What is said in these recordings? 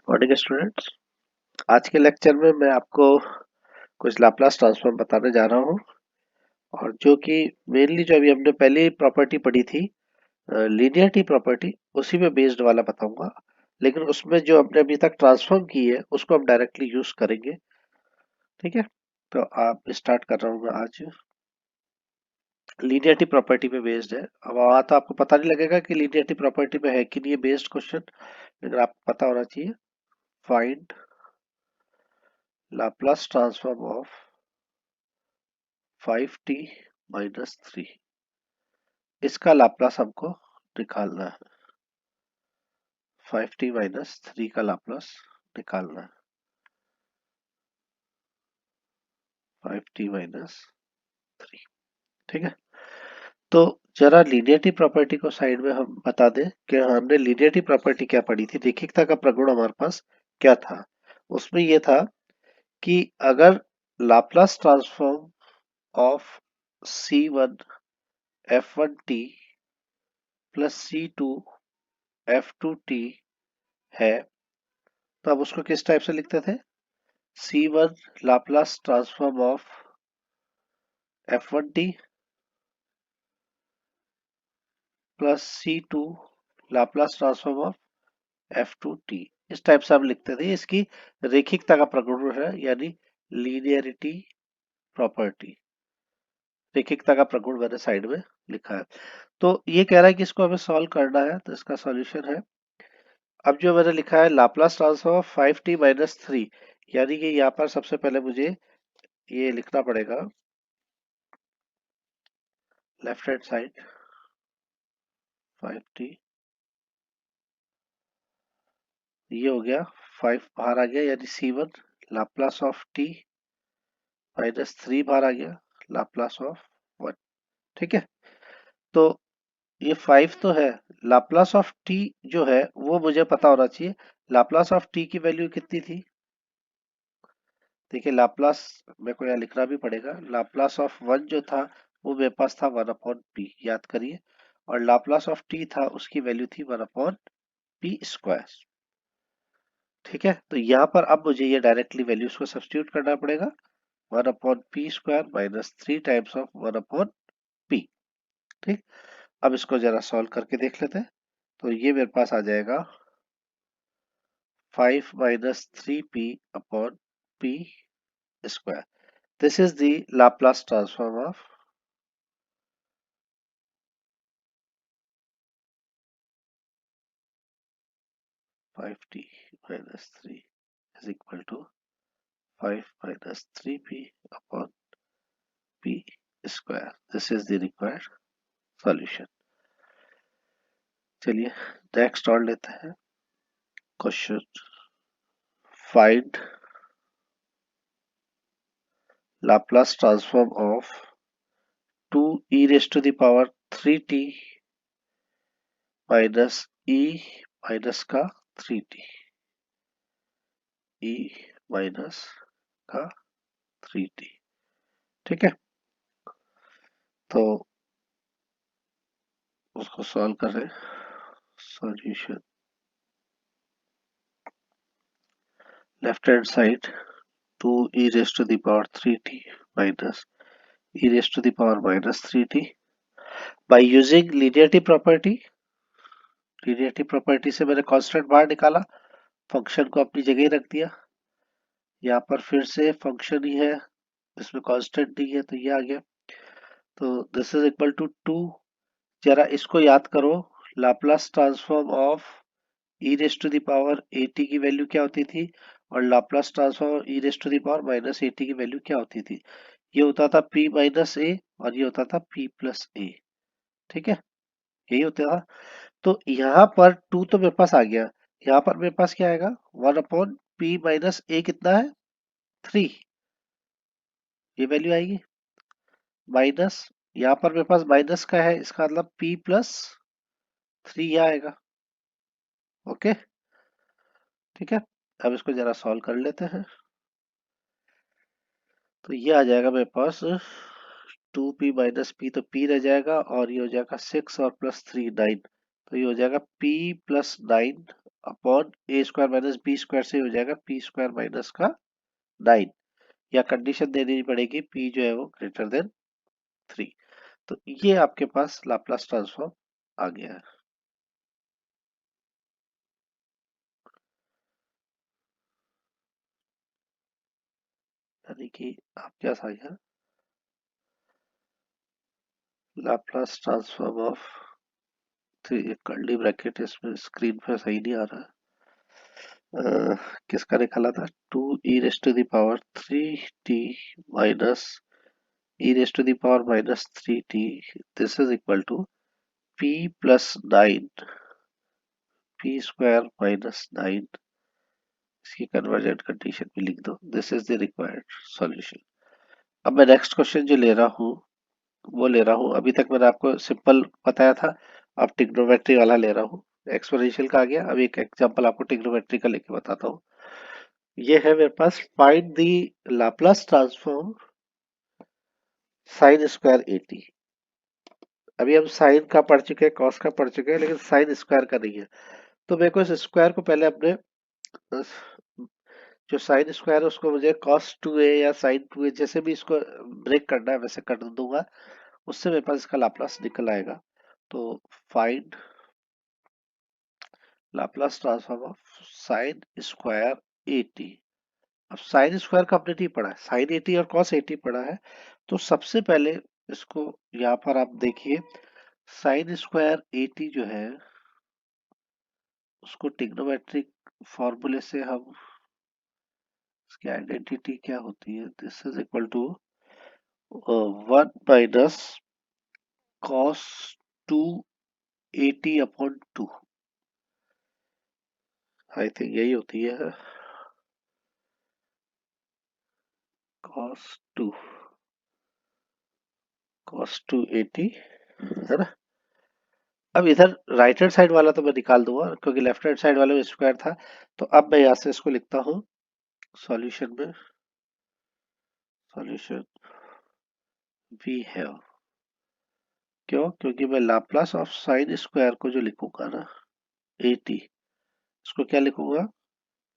Morning students. आज के lecture में मैं आपको कुछ लाप्लास ट्रांसफॉर्म बताने जा रहा हूँ और जो कि मेनली जो अभी हमने पहले प्रॉपर्टी पढ़ी थी लीनियरिटी प्रॉपर्टी, उसी में बेस्ड वाला बताऊंगा। लेकिन उसमें जो हमने अभी तक ट्रांसफॉर्म की है उसको हम डायरेक्टली यूज करेंगे। ठीक है, तो आप स्टार्ट कर रहा हूँ मैं आज। लीनियरिटी प्रॉपर्टी पे बेस्ड है। अब वहाँ तो आपको पता नहीं लगेगा कि लीनियरिटी प्रॉपर्टी पे है कि नहीं बेस्ड क्वेश्चन, लेकिन आपको पता होना चाहिए। Find Laplace transform of 5t minus 3, इसका लाप्लास हमको निकालना है। 5t माइनस 3 का लाप्लास निकालना है। 5t minus 3। ठीक है, तो जरा लीनियरिटी प्रॉपर्टी को साइड में हम बता दें कि हमने लीनियरिटी प्रॉपर्टी क्या पढ़ी थी। रैखिकता का प्रगुण हमारे पास क्या था। उसमें यह था कि अगर Laplace transform of c1 f1t plus c2 f2t है, तो अब उसको किस टाइप से लिखते थे। C1 Laplace transform of F1t plus C2 Laplace transform of F2t, इस टाइप से हम लिखते थे। इसकी रैखिकता का प्रगुण है, यानी लीनियरिटी प्रॉपर्टी। रैखिकता का प्रगुण मैंने साइड में लिखा है। तो ये कह रहा है कि इसको हमें सॉल्व करना है, तो इसका सॉल्यूशन है। अब जो मैंने लिखा है Laplace transform of 5t minus 3, यानी कि यहाँ पर सबसे पहले मुझे ये लिखना पड़ेगा लेफ्ट हैंड साइड 5t, ये हो गया 5 बाहर आ गया, यानी C1 Laplace of t minus 3 बाहर आ गया, लाप्लास ऑफ 1। ठीक है, तो ये 5 तो है। लाप्लास ऑफ t जो है वो मुझे पता होना चाहिए। लाप्लास ऑफ t की वैल्यू कितनी थी। देखिए लाप्लास मेरे को यहाँ लिखना भी पड़ेगा। लाप्लास ऑफ 1 जो था वो मेरे पास था 1 अपॉन पी, याद करिए। और लाप्लास ऑफ t था, उसकी वैल्यू थी 1 अपॉन पी स्क्वायर। ठीक है, तो यहाँ पर अब मुझे ये डायरेक्टली वैल्यूज को सब्स्टिट्यूट करना पड़ेगा। 1 upon p square minus 3 times of 1 upon P. ठीक, अब इसको जरा सॉल्व करके देख लेते हैं। तो ये मेरे पास आ जाएगा 5 minus 3p upon p square. This is the Laplace transform of 5t minus 3 is equal to 5 minus 3p upon p square. This is the required solution. चलिए नेक्स्ट और लेते हैं question. Find Laplace transform of 2 e raised to the power 3t minus e minus का 3t, e minus का 3t। ठीक है, तो उसको सॉल्व कर रहे हैं। Solution left hand side 2 e raised to the power 3t minus e raised to the power minus 3t by using linearity property। linearity property से मैंने कांस्टेंट बाहर निकाला, फंक्शन को अपनी जगह ही रख दिया। यहाँ पर फिर से फंक्शन ही है, इसमें कांस्टेंट नहीं है, तो ये आ गया। तो दिस इज इक्वल टू 2। जरा इसको याद करो, Laplace transform of e raised to the power at की वैल्यू क्या होती थी, और Laplace transform e raised to the power minus at की वैल्यू क्या होती थी। ये होता था p माइनस a और ये होता था p प्लस a। ठीक है, यही होता था। तो यहाँ पर 2 तो मेरे पास आ गया, यहाँ पर मेरे पास क्या आएगा 1 अपॉन p माइनस a, कितना है 3, ये वैल्यू आएगी। माइनस यहाँ पर मेरे पास माइनस का है, इसका मतलब p प्लस 3 यहाँ आएगा। ओके, ठीक है, अब इसको जरा सॉल्व कर लेते हैं। तो ये आ जाएगा मेरे पास 2p माइनस पी, तो p रह जाएगा और ये हो जाएगा 6 और प्लस 3 9, तो ये हो जाएगा p प्लस 9 अपॉन ए स्क्वायर माइनस बी स्क्वायर से हो जाएगा पी स्क्वायर माइनस का 9, या कंडीशन दे देनी पड़ेगी पी जो है वो ग्रेटर देन 3। तो ये आपके पास लाप्लास ट्रांसफॉर्म आ गया है। यानी कि आप क्या आ गया, Laplace transform of three, curly bracket इसमें स्क्रीन पे सही नहीं आ रहा है। किसका निकाला था, 2e⁻³ minus e⁻³ this is equal to p plus 9 p square minus 9, इसकी कन्वर्जेंट कंडीशन भी लिख दो, this is the required solution. अब मैं नेक्स्ट क्वेश्चन जो ले रहा हूँ वो ले रहा हूँ, अभी तक मैंने आपको सिंपल बताया था, अब ट्रिग्नोमेट्री वाला ले रहा हूँ। एक्सपोनेंशियल का आ गया, अब एक एग्जांपल आपको ट्रिग्नोमेट्री का लेके बताता हूँ। ये है मेरे पास, find the Laplace transform sine square 80। अभी हम साइन का पढ़ चुके हैं, कॉस का पढ़ चुके हैं, लेकिन साइन स्क्वायर का नहीं है। तो मेरे को इस स्क्वायर को पहले अपने जो साइन स्क्वायर है उसको मुझे कॉस 2a या साइन 2a जैसे भी इसको ब्रेक करना है वैसे कर दूंगा, उससे मेरे पास इसका लाप्लास निकल आएगा। तो find Laplace transform of sine square 80। अब साइन स्क्वायर का हमने नहीं पढ़ा है, साइन 80 और कॉस 80 पढ़ा है। तो सबसे पहले इसको यहाँ पर आप देखिए, साइन स्क्वायर 80 जो है उसको ट्रिग्नोमेट्रिक फॉर्मूले से हम, इसकी आइडेंटिटी क्या होती है, this is equal to 1 minus cos 280/2, I think यही होती है, कॉस 2 80 है ना। अब इधर राइट हैंड साइड वाला तो मैं निकाल दूंगा क्योंकि लेफ्ट हैंड साइड वाले में स्क्वायर था। तो अब मैं यहाँ से इसको लिखता हूँ सॉल्यूशन में, सॉल्यूशन वी हैव, क्यों, क्योंकि मैं लाप्लास ऑफ साइन स्क्वायर को जो लिखूंगा ना 80, इसको क्या लिखूंगा,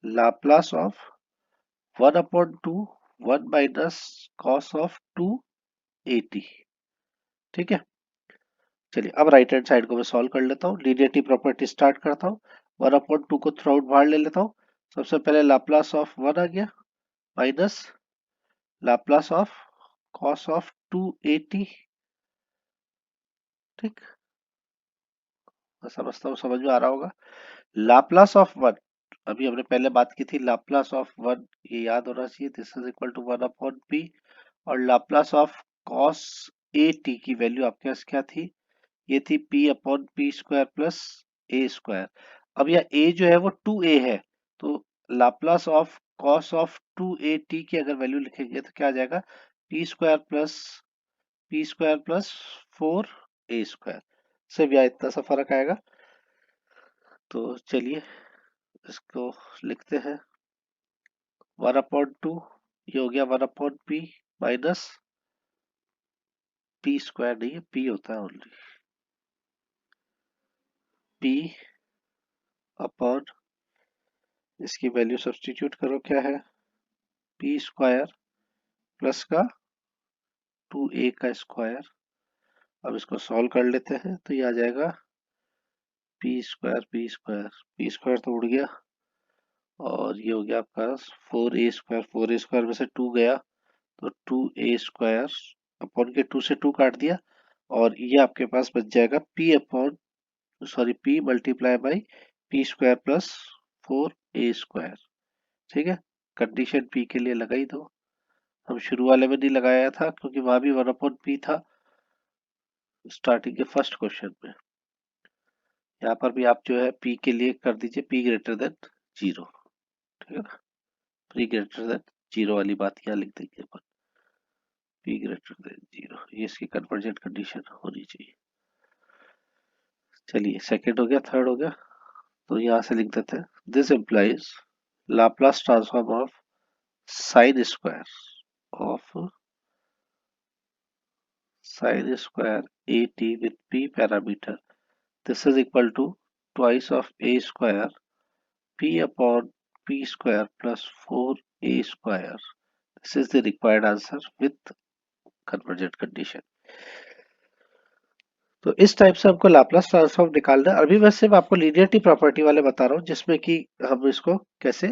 Laplace of 1/2 1 minus cos of 280। ठीक है, चलिए अब राइट हैंड साइड को मैं सॉल्व कर लेता हूँ, लीनियरिटी प्रॉपर्टी स्टार्ट करता हूँ। 1/2 को थ्रू आउट बाहर ले लेता हूँ। सबसे पहले लाप्लास ऑफ 1 आ गया minus Laplace of cos of 280। ठीक, मैं समझता हूँ समझ में आ रहा होगा। लाप्लास ऑफ 1, अभी हमने पहले बात की थी लाप्लास ऑफ 1, ये याद होना चाहिए, this is equal to 1/p। और Laplace of cos a t की वैल्यू आपके पास क्या थी, ये थी p/p² प्लस ए स्क्वायर। अब यह a जो है वो 2a है, तो Laplace of cos of 2at की अगर वैल्यू लिखेंगे तो क्या आ जाएगा, p² प्लस 4a², सिर्फ यहाँ इतना सा फर्क आएगा। तो चलिए इसको लिखते हैं, 1/2, ये हो गया 1/p माइनस p² नहीं है, p होता है ओनली, p अपॉन, इसकी वैल्यू सब्स्टिट्यूट करो, क्या है, p² प्लस का 2a का स्क्वायर। अब इसको सॉल्व कर लेते हैं तो ये आ जाएगा p² तो उड़ गया, और ये हो गया आपका 4a², 4a² में से 2 गया तो 2a² अपॉन के 2 से 2 काट दिया, और ये आपके पास बच जाएगा p multiply by p² plus 4a²। ठीक है, कंडीशन p के लिए लगा ही दो, हम शुरू वाले में नहीं लगाया था क्योंकि वहां भी 1/p था स्टार्टिंग के फर्स्ट क्वेश्चन में। यहाँ पर भी आप जो है p के लिए कर दीजिए p>0, ठीक है ना, p>0 वाली बात यहाँ लिख देंगे अपन, p>0, ये इसकी कन्वर्जेंट कंडीशन होनी चाहिए। चलिए सेकंड हो गया, थर्ड हो गया, तो यहाँ से लिख देते हैं, this implies Laplace transform of sine square of sin square at with p parameter, this is equal to twice of a square p upon p square plus 4a square. This is the required answer with convergent condition. तो इस type से हमको Laplace transform निकालना है। अभी मैं सिर्फ आपको लीनियरिटी प्रॉपर्टी वाले बता रहा हूँ जिसमें कि हम इसको कैसे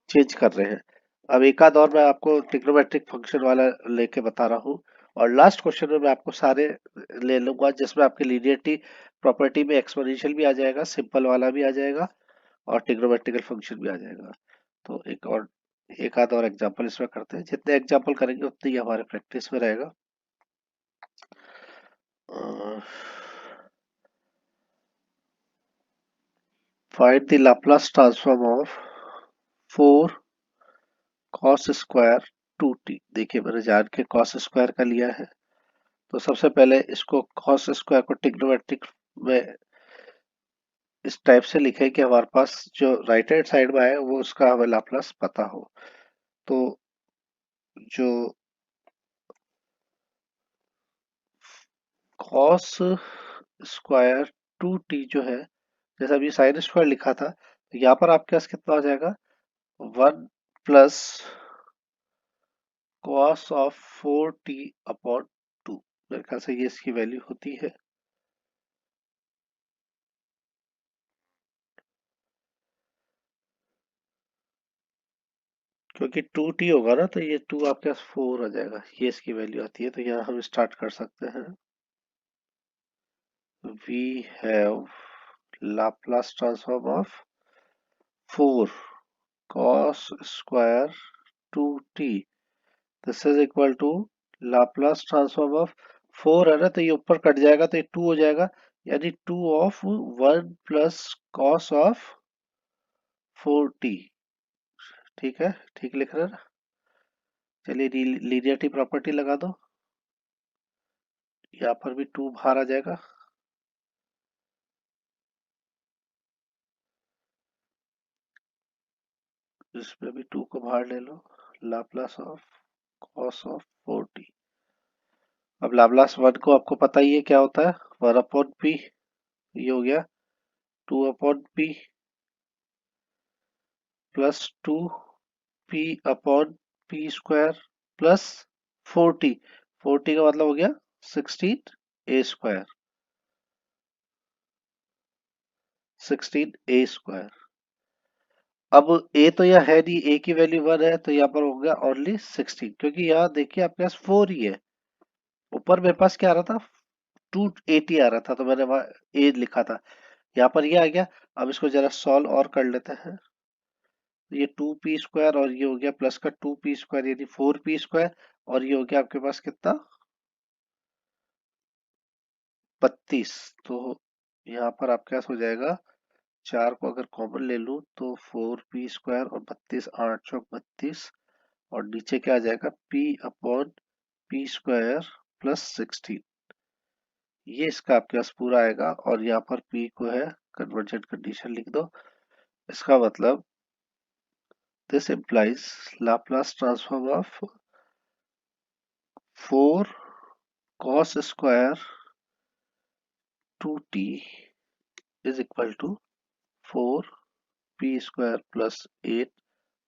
चेंज कर रहे हैं। अब एक आध और मैं आपको ट्रिग्नोमेट्रिक फंक्शन वाला लेके बता रहा हूँ और लास्ट क्वेश्चन में मैं आपको सारे ले लूंगा जिसमें आपके लीनियरिटी प्रॉपर्टी में एक्सपोनेंशियल भी आ जाएगा, सिंपल वाला भी आ जाएगा और ट्रिग्नोमेट्रिकल फंक्शन भी आ जाएगा। तो एक आध और एग्जांपल इसमें करते हैं। जितने एग्जांपल करेंगे उतनी ही हमारे प्रैक्टिस में रहेगा। Find the Laplace transform of 4 cos square 2t। देखिए मैंने जान के cos स्क्वायर का लिया है, तो सबसे पहले इसको cos स्क्वायर को ट्रिग्नोमेट्रिक में इस टाइप से लिखे कि हमारे पास जो राइट हैंड साइड में है वो उसका हमें लाप्लास पता हो। तो जो cos स्क्वायर 2t जो है, जैसा अभी साइन स्क्वायर लिखा था, तो यहाँ पर आपके पास कितना हो जाएगा 1 plus cos of 4t upon 2। मेरे ख्याल से ये इसकी वैल्यू होती है। क्योंकि 2t होगा ना तो ये 2 आपके पास 4 आ जाएगा, ये इसकी वैल्यू आती है। तो यहाँ हम स्टार्ट कर सकते हैं। We have Laplace transform of 4 cos square 2t। This is equal to Laplace transform of 4 है ना, तो ये ऊपर कट जाएगा तो ये 2 हो जाएगा, यानी 2 of 1 plus cos of 4t। ठीक है, ठीक लिख रहे हैं ना। चलिए लीनियरिटी प्रॉपर्टी लगा दो, यहाँ पर भी 2 बाहर आ जाएगा। इसमें भी 2 को बाहर ले लो। Laplace of cos of 4t। अब लाप्लास 1 को आपको पता ही है क्या होता है, 1 अपॉन पी। ये हो गया 2 upon P plus 2 P upon p square plus 4t। 4t का मतलब हो गया 16 ए स्क्वायर, 16 ए स्क्वायर। अब ए तो यह है नहीं, ए की वैल्यू 1 है, तो यहाँ पर हो गया ओनली 16, क्योंकि यहाँ देखिए आपके पास 4 ही है। ऊपर मेरे पास क्या आ रहा था 280 आ रहा था, तो मैंने वहाँ ए लिखा था, यहाँ पर ये आ गया। अब इसको जरा सॉल्व और कर लेते हैं। ये 2p स्क्वायर और ये हो गया प्लस का 2p स्क्वायर यानी 4p स्क्वायर, और ये हो गया आपके पास कितना 32। तो यहाँ पर आपके पास हो जाएगा, 4 को अगर कॉमन ले लूं तो 4p स्क्वायर और 32, 8 चौक 32, और नीचे क्या आ जाएगा p upon p square plus 16। ये इसका आपके पास पूरा आएगा, और यहाँ पर p को है कन्वर्जेंट कंडीशन लिख दो। इसका मतलब this implies Laplace transform of 4 cos square 2t is equal to 4p square plus 8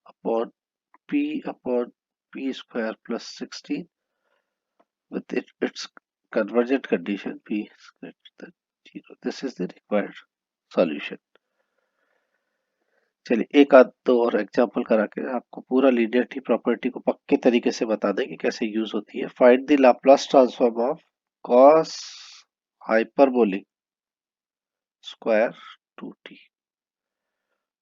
upon p square plus 16 with its convergent condition p is greater than 0. This is the required solution. चलिए एक आध दो और example करा के आपको पूरा linearity property को पक्के तरीके से बता दें कि कैसे यूज होती है। Find the Laplace transform of cos hyperbolic square 2t।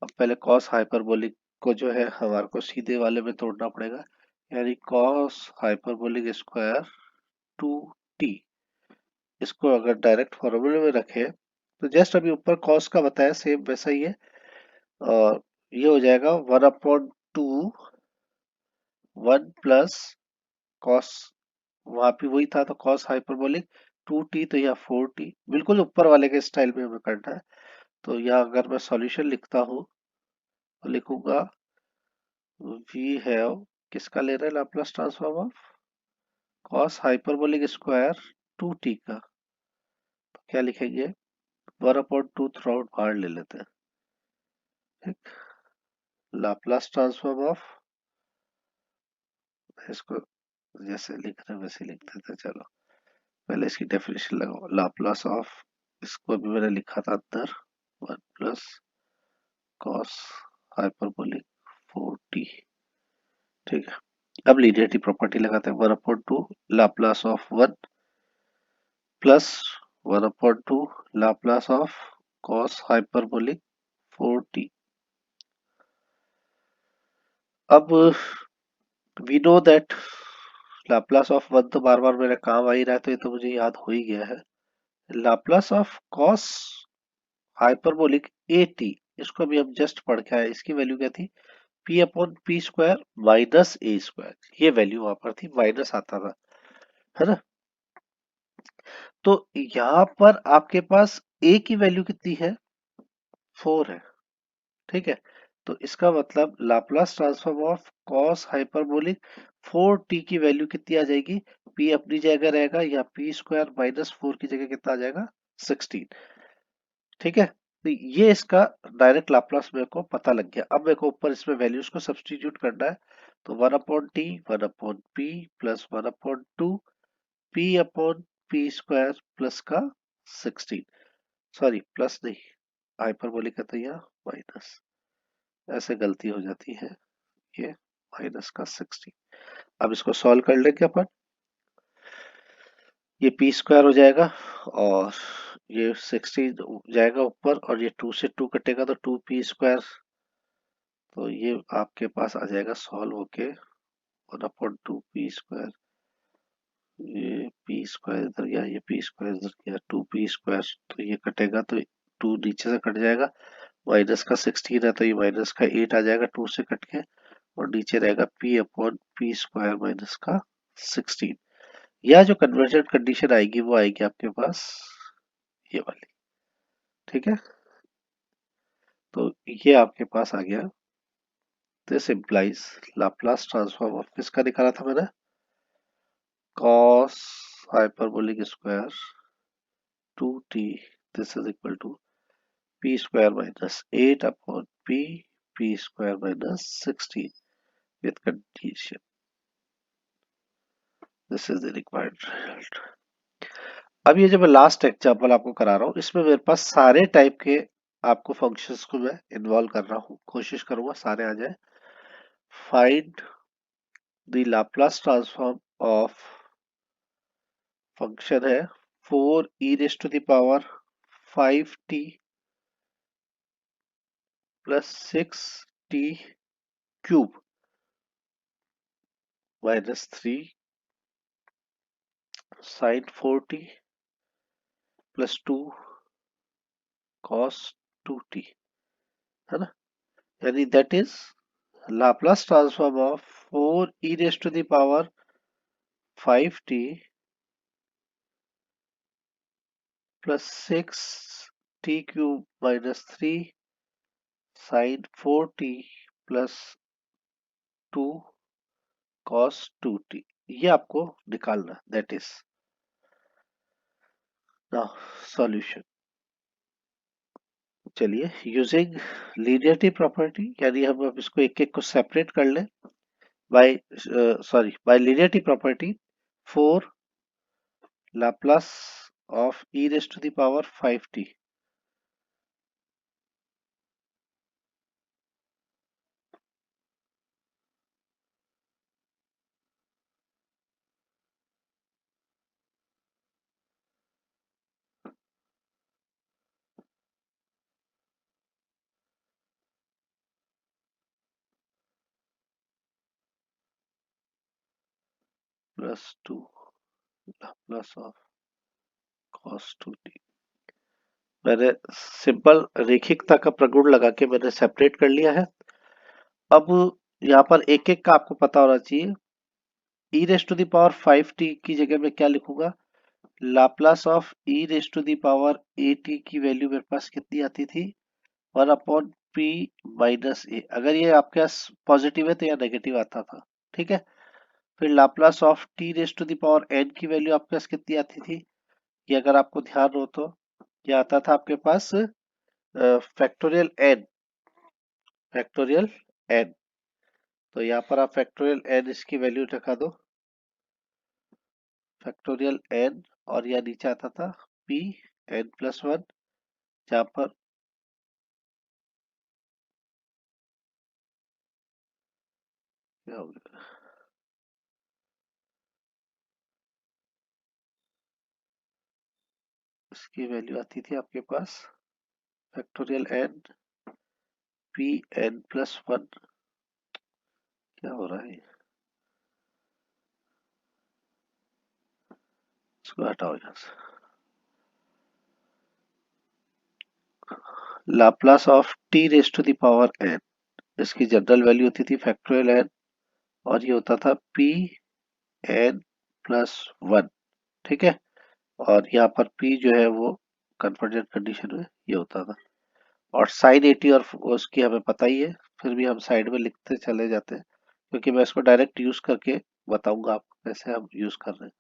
अब पहले cos हाइपरबोलिक को जो है हमारे को सीधे वाले में तोड़ना पड़ेगा, यानी cos हाइपरबोलिक स्क्वायर 2t। इसको अगर डायरेक्ट फॉर्मूले में रखें तो जस्ट अभी ऊपर cos का बताया सेम वैसा ही है, और ये हो जाएगा 1 अपॉन 2 1 प्लस cos, वहां पे वही था तो cos हाइपरबोलिक 2t, तो यहाँ 4t, बिल्कुल ऊपर वाले के स्टाइल में हमें करना है। तो यहाँ अगर मैं सॉल्यूशन लिखता हूँ तो लिखूंगा वी हैव, किसका ले रहे हैं Laplace transform of cos hyperbolic square 2t का, तो क्या लिखेंगे 1 अपॉन 2 थ्रू आउट बाहर ले लेते हैं। ठीक, लाप्लास ट्रांसफॉर्म ऑफ, इसको जैसे लिख रहे हैं वैसे लिख देते हैं, चलो पहले इसकी डेफिनेशन लगाओ। लाप्लास ऑफ, इसको अभी मैंने लिखा था अंदर, 1 + कॉस हाइपरबोलिक 4t। ठीक है, अब लीनियरिटी प्रॉपर्टी लगाते हैं। 1/2 Laplace of 1 plus 1/2 Laplace of cos hyperbolic 4t। अब we know that Laplace of 1 तो बार बार मेरे काम आ ही रहा है, तो ये तो मुझे याद हो ही गया है। Laplace of cos hyperbolic eighty, इसको भी हम जस्ट पढ़ के आए, इसकी वैल्यू क्या थी, p/p² माइनस a²। ये वैल्यू वहां पर थी, माइनस आता था, है ना। तो यहाँ पर आपके पास a की वैल्यू कितनी है, 4 है। ठीक है, तो इसका मतलब Laplace transform of cos hyperbolic 4t की वैल्यू कितनी आ जाएगी, p अपनी जगह रहेगा, या p² माइनस 4 की जगह कितना आ जाएगा, 16। ठीक है, तो ये इसका डायरेक्ट लाप्लास मेरे को पता लग गया। अब मेरे को ऊपर इसमें वैल्यूज को सब्स्टिट्यूट करना है, तो 1/t 1/p plus 1/2 p/p² plus का 16, सॉरी प्लस नहीं, हाइपरबोलिक है तो यहाँ माइनस, ऐसे गलती हो जाती है, ये माइनस का 16। अब इसको सॉल्व कर लेंगे अपन, ये p² हो जाएगा और ये 16 जाएगा ऊपर, और ये 2 से 2 कटेगा तो 2p², तो ये आपके पास आ जाएगा सॉल्व होके 1/2 p², ये p² इधर गया, ये p² इधर गया, 2p², तो ये कटेगा तो 2 नीचे से कट जाएगा, माइनस का 16 है तो ये माइनस का 8 आ जाएगा 2 से कट के, और नीचे रहेगा p/p² माइनस का 16। यह जो कन्वर्जन कंडीशन आएगी वो आएगी आपके पास ये वाली। ठीक है, तो ये आपके पास आ गया। This implies Laplace transform of, किसका निकाला था मैंने, cos hyperbolic square 2t, this is equal to p² minus 8 upon p² minus 16 with condition, this is the required result। अब ये जो मैं लास्ट एग्जांपल आपको करा रहा हूँ, इसमें मेरे पास सारे टाइप के आपको फंक्शंस को मैं इन्वॉल्व कर रहा हूँ, कोशिश करूंगा सारे आ जाए। Find the Laplace transform of, function है 4e⁻5t plus 6t³ minus 3 sin 4t plus 2 cos 2t, है ना। यानी that is Laplace transform of 4e⁻5t plus 6t³ minus 3 sin 4t plus 2 cos 2t, ये आपको निकालना, दैट इज नाउ सॉल्यूशन। चलिए, using linearity property, यानी हम अब इसको एक एक को सेपरेट कर लें, by by linearity property, 4 Laplace of e⁻5t plus 2 Laplace of cos 2t, मैंने सिंपल रेखिकता का प्रगुण लगा के मैंने सेपरेट कर लिया है। अब यहाँ पर एक एक का आपको पता होना चाहिए। e⁻5t की जगह में क्या लिखूंगा, लाप्लास ऑफ e⁻at की वैल्यू मेरे पास कितनी आती थी, 1/p माइनस ए। अगर ये आपके पास पॉजिटिव है तो यह नेगेटिव आता था। ठीक है, फिर लाप्लास ऑफ t⁻n की वैल्यू आपके पास कितनी आती थी, ये अगर आपको ध्यान हो तो ये आता था आपके पास फैक्टोरियल n, फैक्टोरियल एन। तो यहाँ पर आप फैक्टोरियल एन इसकी वैल्यू रखा दो, फैक्टोरियल एन, और यहाँ नीचे आता था पी एन प्लस वन, जहाँ पर क्या हो गया, इसकी वैल्यू आती थी आपके पास factorial n p n plus one. क्या हो रहा है, इसको हटाओ यहाँ से। Laplace of t raise to the power n, इसकी जनरल वैल्यू होती थी फैक्टोरियल एन, और ये होता था पी एन प्लस वन। ठीक है, और यहाँ पर पी जो है वो कन्वर्जेंट कंडीशन में ये होता था, और साइन 80 और उसकी हमें पता ही है, फिर भी हम साइड में लिखते चले जाते हैं क्योंकि मैं इसको डायरेक्ट यूज करके बताऊंगा आपको कैसे हम यूज कर रहे हैं।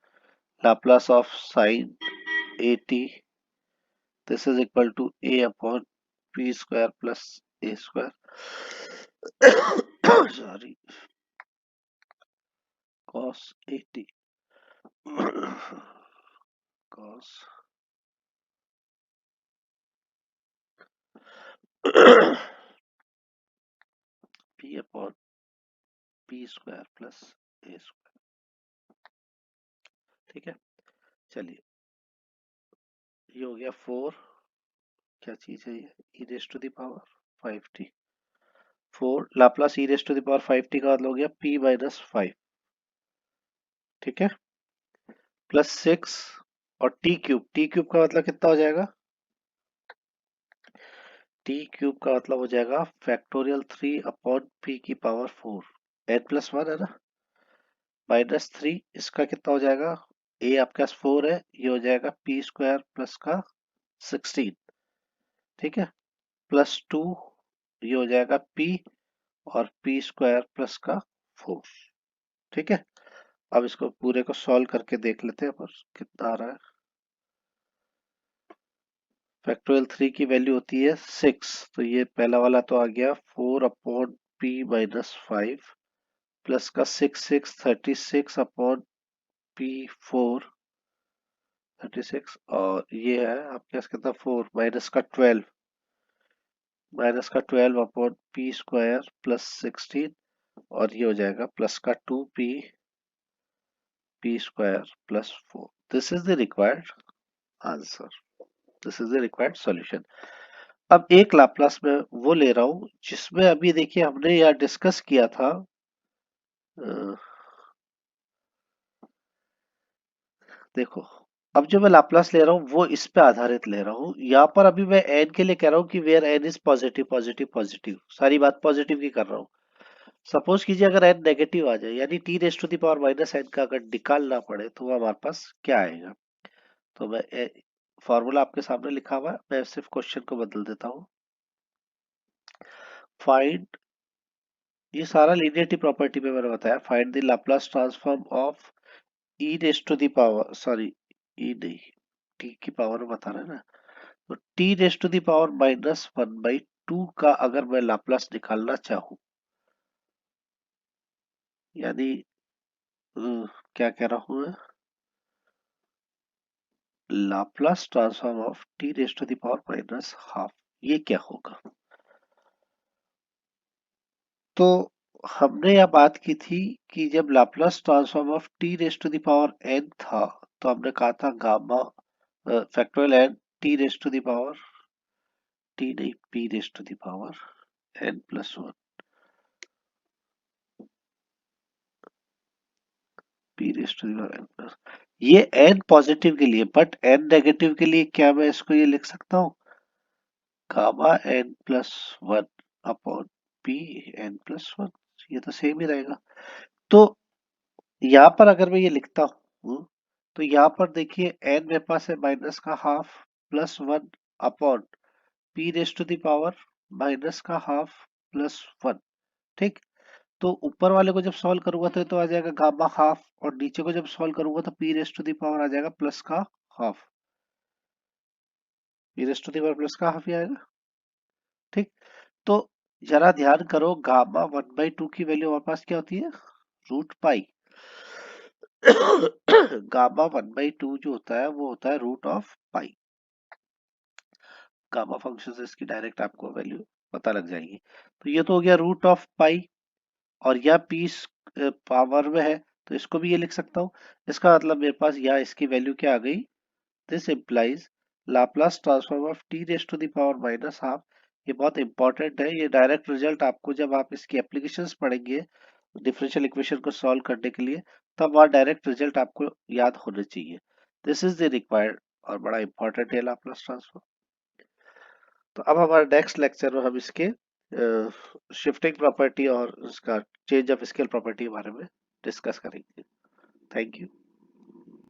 Laplace of sine 80, this is equal to a upon p square plus a square sorry cos 80 cos p upon p square plus a square. ठीक है, चलिए ये हो गया 4, क्या चीज है ये, e raise to the power 5t। 4 Laplace e raise to the power 5t का मतलब हो गया p माइनस 5। ठीक है, प्लस 6 और टी क्यूब का मतलब कितना हो जाएगा, टी क्यूब का मतलब हो जाएगा फैक्टोरियल 3 अपॉन पी की पावर 4, एन प्लस वन है ना, माइनस 3, इसका कितना हो जाएगा, ए आपके पास 4 है, ये हो जाएगा पी स्क्वायर प्लस का 16। ठीक है, प्लस 2, ये हो जाएगा पी, और पी स्क्वायर प्लस का 4। ठीक है, अब इसको पूरे को सॉल्व करके देख लेते हैं पर कितना आ रहा है। फैक्टोरियल 3 की वैल्यू होती है 6, तो ये पहला वाला तो आ गया 4 अपॉन पी माइनस 5 प्लस का 36 अपॉन पी 4 36, और ये है आपके पास कितना 4 माइनस का 12 अपॉन पी स्क्वायर प्लस 16, और ये हो जाएगा प्लस का 2p P square plus 4। This is the required answer, this is the required solution. अब एक लाप्लास में वो ले रहा हूं जिसमें अभी देखिए हमने यहाँ डिस्कस किया था, अ, देखो अब जो मैं लाप्लास ले रहा हूँ वो इस पे आधारित ले रहा हूँ। यहाँ पर अभी मैं एन के लिए कह रहा हूँ कि where n is positive positive positive, सारी बात पॉजिटिव की कर रहा हूँ। सपोज कीजिए अगर एन नेगेटिव आ जाए, यानी t race to the power minus n का अगर निकालना पड़े तो वो हमारे पास क्या आएगा। तो मैं फॉर्मूला आपके सामने लिखा हुआ है, मैं सिर्फ क्वेश्चन को बदल देता हूँ। फाइंड, ये सारा लीनियरिटी प्रॉपर्टी में मैंने बताया, find the Laplace transform of e raise to the power, sorry e नहीं, टी की पावर में बता रहे हैं ना, तो t race to the power minus 1/2 का अगर मैं लाप्लास निकालना चाहूँ, यानी क्या कह रहा हूँ मैं, Laplace transform of t race to the power minus half, ये क्या होगा। तो हमने यह बात की थी कि जब Laplace transform of t race to the power n था, तो हमने कहा था gamma factorial n t race to the power, t नहीं p race to the power n plus one, p race to the power n plus, ये n positive के लिए, but N negative के लिए क्या मैं इसको ये लिख सकता हूँ, gamma n plus one upon p n plus one, ये तो सेम ही रहेगा। तो यहाँ पर अगर मैं ये लिखता हूँ, तो यहाँ पर देखिए एन मेरे पास है माइनस का half plus one upon p race to the power minus का हाफ प्लस वन। ठीक, तो ऊपर वाले को जब सॉल्व करूंगा तो ये तो आ जाएगा गामा हाफ, और नीचे को जब सॉल्व करूंगा तो p race to the power आ जाएगा प्लस का half, p race to the power plus का हाफ ही आएगा। ठीक, तो जरा ध्यान करो, गामा 1/2 की वैल्यू हमारे पास क्या होती है, रूट पाई। गामा 1/2 जो होता है वो होता है root of pi. Gamma function से इसकी डायरेक्ट आपको वैल्यू पता लग जाएगी। तो ये तो हो गया रूट ऑफ पाई, और यह पीस पावर में है, तो इसको भी ये लिख सकता हूँ। इसका मतलब मेरे पास यहाँ इसकी वैल्यू क्या आ गई, this implies Laplace transform of t raise to the power minus half. ये बहुत इंपॉर्टेंट है, ये डायरेक्ट रिजल्ट आपको जब आप इसकी एप्लीकेशंस पढ़ेंगे डिफरेंशियल इक्वेशन को सॉल्व करने के लिए, तब वहाँ डायरेक्ट रिजल्ट आपको याद होने चाहिए। दिस इज द रिक्वायर्ड, और बड़ा इंपॉर्टेंट है लाप्लास ट्रांसफॉर्म। तो अब हमारे नेक्स्ट लेक्चर में हम इसके शिफ्टिंग प्रॉपर्टी और उसका चेंज ऑफ स्केल प्रॉपर्टी के बारे में डिस्कस करेंगे। Thank you.